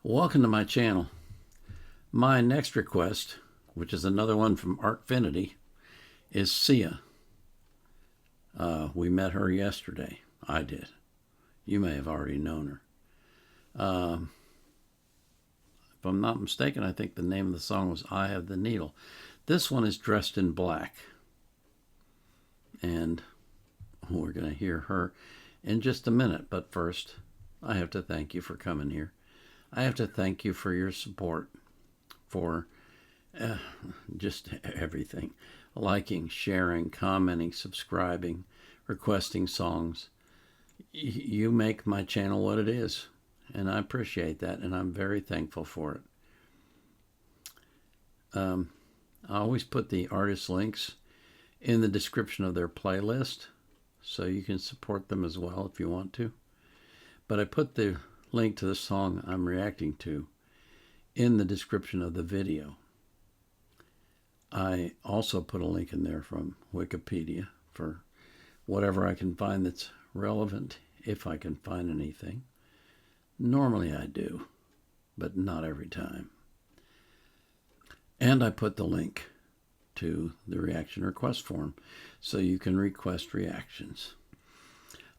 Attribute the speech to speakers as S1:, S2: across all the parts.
S1: Welcome to my channel. My next request, which is another one from Arkfinity, is Sia. We met her yesterday. I did. You may have already known her. If I'm not mistaken, I think the name of the song was I Have the Needle. This one is Dressed in Black. And we're going to hear her in just a minute. But first, I have to thank you for coming here. I have to thank you for your support, for just everything. Liking, sharing, commenting, subscribing, requesting songs. You make my channel what it is, and I appreciate that, and I'm very thankful for it. I always put the artist links in the description of their playlist, so you can support them as well if you want to. But I put the link to the song I'm reacting to in the description of the video. I also put a link in there from Wikipedia for whatever I can find that's relevant, if I can find anything. Normally I do, but not every time. And I put the link to the reaction request form so you can request reactions.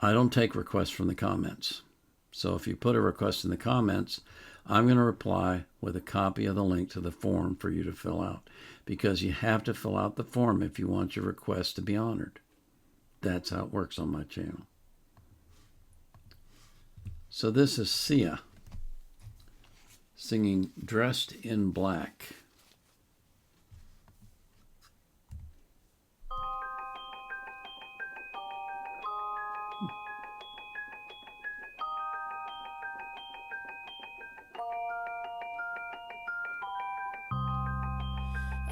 S1: I don't take requests from the comments. So if you put a request in the comments, I'm going to reply with a copy of the link to the form for you to fill out, because you have to fill out the form if you want your request to be honored. That's how it works on my channel. So this is Sia singing Dressed in Black.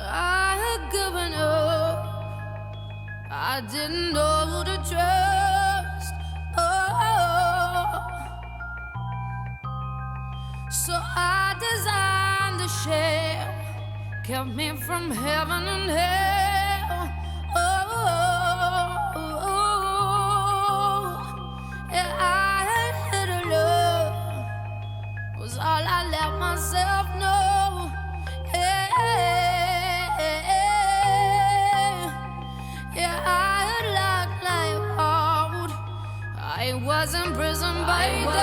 S2: I had given up. I didn't know who to trust. Oh, so I designed a shell, kept me from heaven and hell. Oh, yeah, I had hit a love, was all I let myself know. I was imprisoned by God.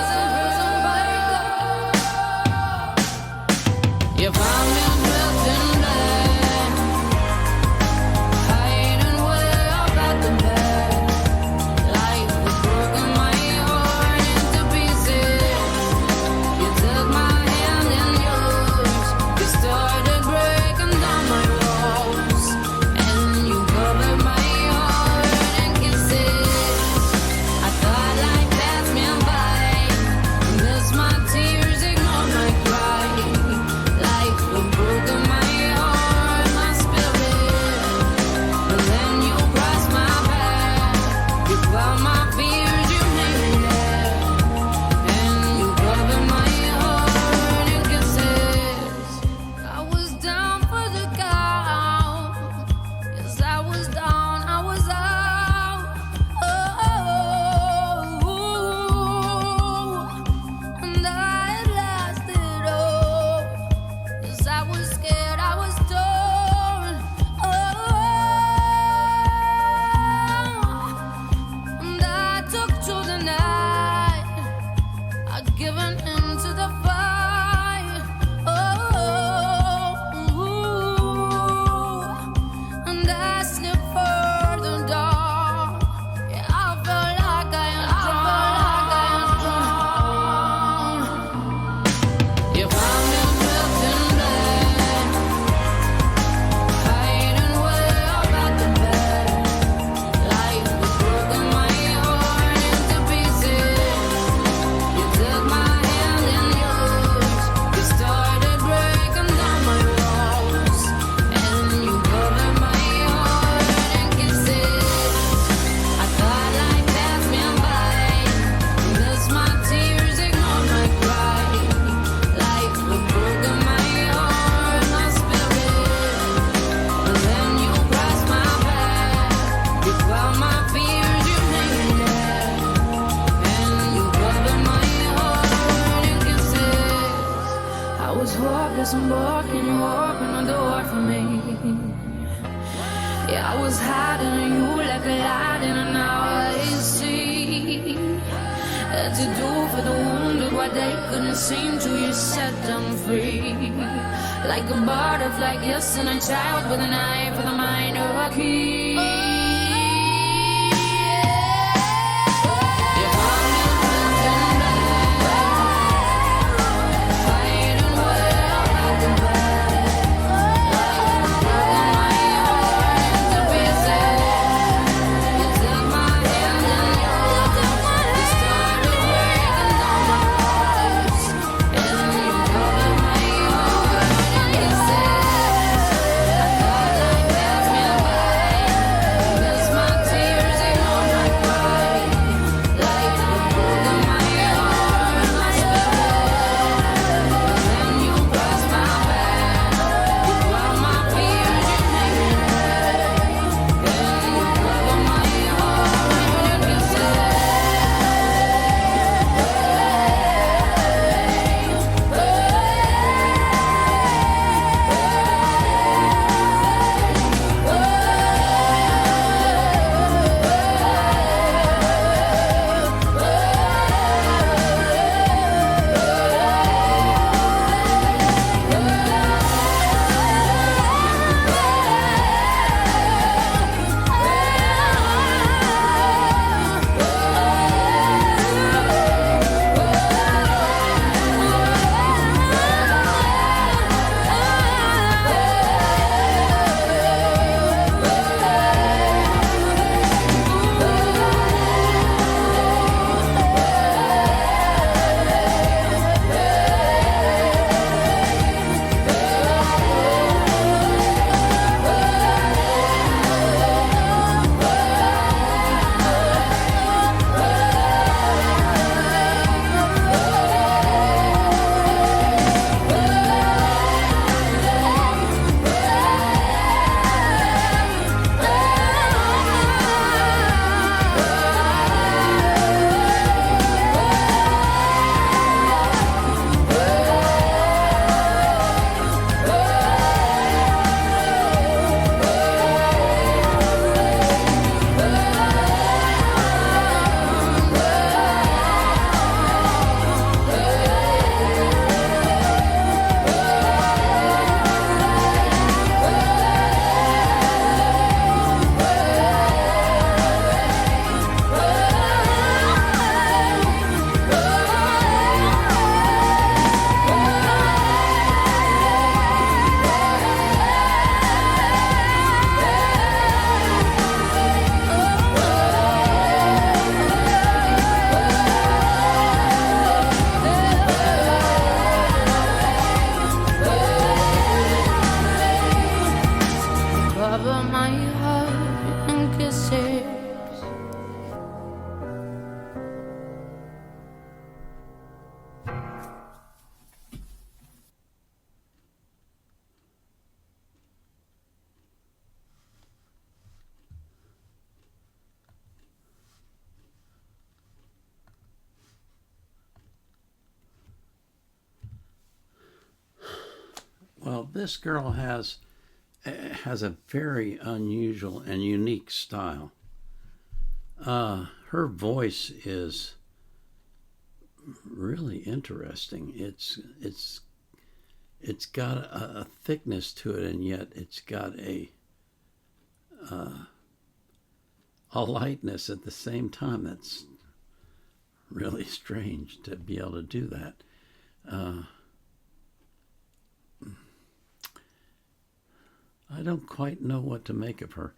S2: You found me dressed in black, hiding way up at the back. Life was broken, my heart into pieces. You took my hand in yours. You started breaking down my walls, and you covered my heart in kisses. I thought life passed me by, missed my tears, ignored my cry. Life was broken, my heart, my spirit. But then you crossed my path, you found my fears, you made me laugh, and you covered my heart in kisses. I was down for the count, yes, I was down, I was out. And I had lost it all. Yes, I was scared, I was torn. And I took to the night. I'd given in to the fire. And I slipped further down. Yeah, I felt like I am drowned. You found me dressed in black, hiding way up at the back. Life was broken, my heart into pieces. You took my hand in yours. listen, boy, can you open the door for me? Yeah, I was hiding in you like a light, and now I see. Had to do for the wounded what they couldn't seem to. You set them free, like a butterfly kissing a child with a knife for the mind of a key.
S1: Well, this girl has a very unusual and unique style. Her voice is really interesting. It's got a thickness to it, and yet it's got a lightness at the same time. That's really strange to be able to do that. I don't quite know what to make of her.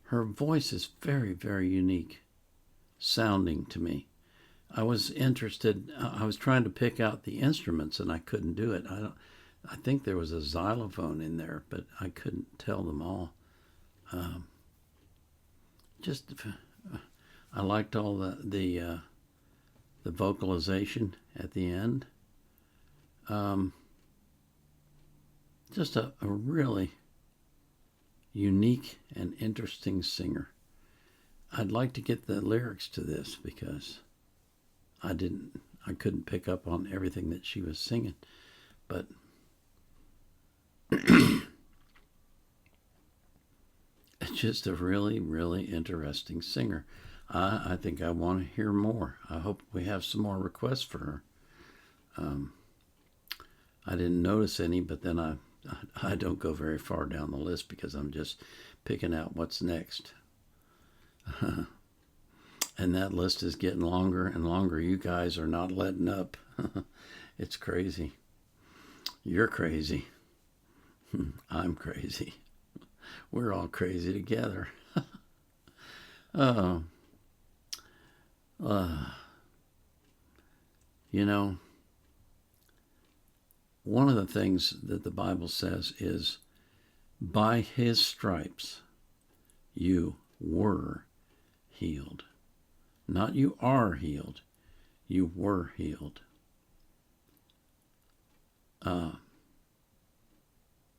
S1: Her voice is very, very unique sounding to me. I was interested. I was trying to pick out the instruments, and I couldn't do it. I think there was a xylophone in there, but I couldn't tell them all. I liked all the vocalization at the end. Just a really unique and interesting singer. I'd like to get the lyrics to this because I I couldn't pick up on everything that she was singing, but it's just a really, really interesting singer. I think I want to hear more. I hope we have some more requests for her. I didn't notice any, but then I don't go very far down the list because I'm just picking out what's next. And that list is getting longer and longer. You guys are not letting up. It's crazy. You're crazy. I'm crazy. We're all crazy together. Oh, you know, one of the things that the Bible says is, by his stripes you were healed. Not you are healed, you were healed.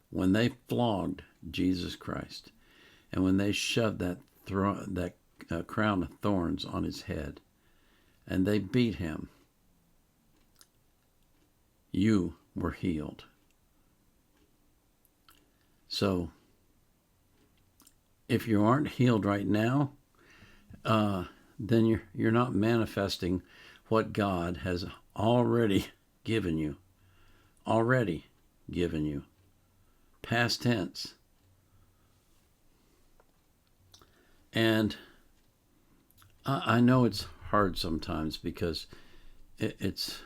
S1: When they flogged Jesus Christ, and when they shoved that crown of thorns on his head, and they beat him, you were healed. So, if you aren't healed right now, then you're not manifesting what God has already given you. Already given you. Past tense. And I know it's hard sometimes because it's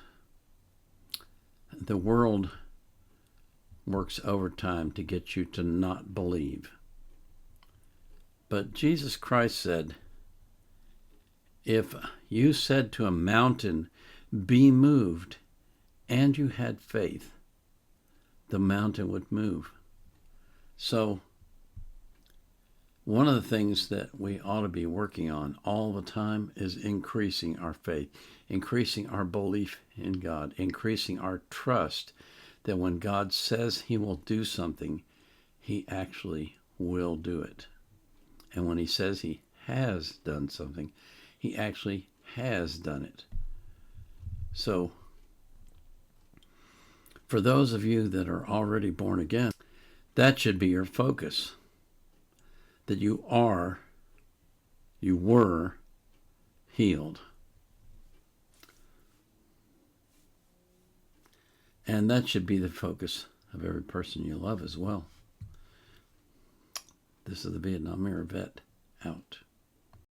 S1: the world works overtime to get you to not believe. But Jesus Christ said, if you said to a mountain, be moved, and you had faith, the mountain would move. So, one of the things that we ought to be working on all the time is increasing our faith, increasing our belief in God, increasing our trust that when God says he will do something, he actually will do it. And when he says he has done something, he actually has done it. So, for those of you that are already born again, that should be your focus. That you were healed. And that should be the focus of every person you love as well. This is the Vietnam Era Vet, out.